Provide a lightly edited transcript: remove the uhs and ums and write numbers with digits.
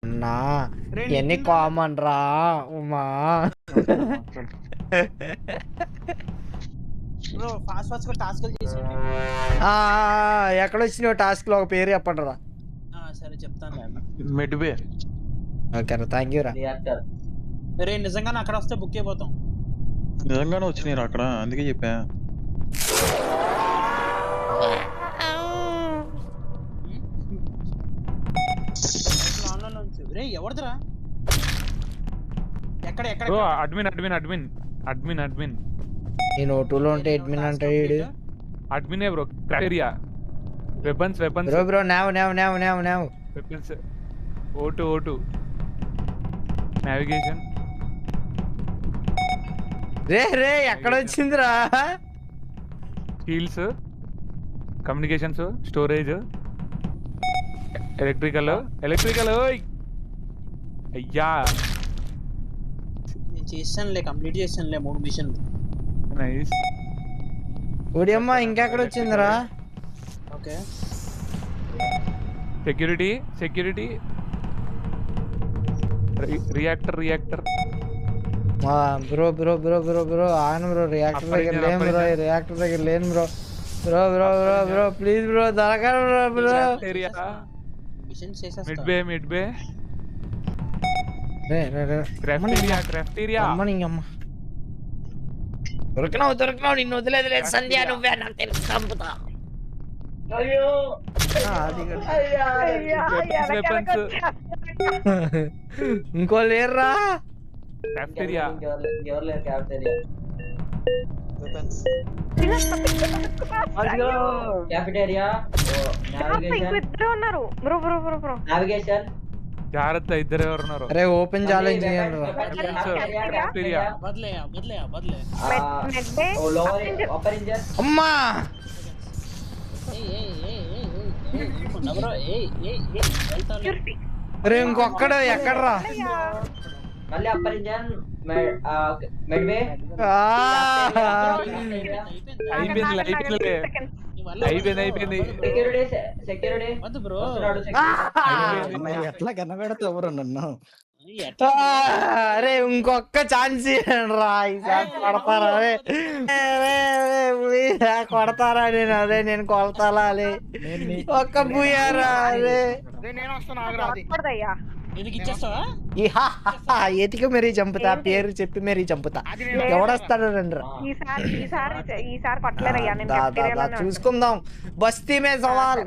అన్నా ఇవన్నీ కామన్ రా ఉమా. బ్రో ఫాస్ట్ ఫాస్ట్ గా టాస్క్లు చేసేయండి. ఎక్కడొచ్చినావు టాస్క్ లో ఒక పేరు చెప్పండి రా. సరే చెప్తాను. మిడ్వే. ఓకే రా, థ్యాంక్ యూ రా. రే నిజంగానే అక్కడ వస్తే బుక్ అయిపోతాం. నిజంగానే వచ్చినాయి అక్కడ, అందుకే చెప్పా. రే ఎవరిదిరా? ఎక్కడ ఎక్కడ bro admin admin admin admin admin నేను ఓటూలో ఉంటే అడ్మిన్ అంటే అడ్మినే bro. Criteria weapons weapons bro bro nav nav nav nav nav weapons ఓటు నావిగేషన్. రే రే ఎక్కడ వచ్చిందిరా? స్టీల్స్, కమ్యూనికేషన్స్, స్టోరేజ్, ఎలక్ట్రికల్ అయ్యా నేను చేసానులే, కంప్లీట్ చేసానులే 3 మిషన్లు. నైస్. ఓడియమ్మ ఇంకెక్కడ వచ్చిందిరా? Okay security reactor bro bro bro bro bro on bro. Reactor దగ్గర లేను బ్రో, రియాక్టర్ దగ్గర లేను bro. Bro bro bro bro please bro దొరకరు బ్రో. బ్రో మిషన్ చేసేస్తా. మిడ్ బే రే రే రే క్రాఫ్టీరియా అమ్మ నీయమ్మ. దొరికినావు నిన్ను వదిలేదు సంధ్య. నువ్వే నాకు తెలుసు చంపుతా. ఇంకో లేర్రా. క్రాఫ్టీరియా జాగ్రత్త, ఇద్దరు ఎవరున్నారు? అరే ఓపెన్ ఛాలెంజ్ చేయండి రా. బదలే అమ్మా రే ఇంకొక్కడు ఎక్కడ్రా? మళ్ళీ అప్పర్ ఇంజన్ మిడ్వే అయిపోయింది. సెక్యూరిటీ వద్దు బ్రో. ఎట్లా కనబెడతా ఎవరు నన్ను? అరే ఇంకొక్క ఛాన్స్ రా. ఈసారి కొడతారా? కొడతారా? నేను కొడతాలా? అలే ఒక్క బూయారా? అరే ఎతికి మరీ చంపుతా, పేరు చెప్పి మరీ చంపుతా. ఎవడొస్తాడు రండి చూసుకుందాం. బస్తీ మే సవాల్.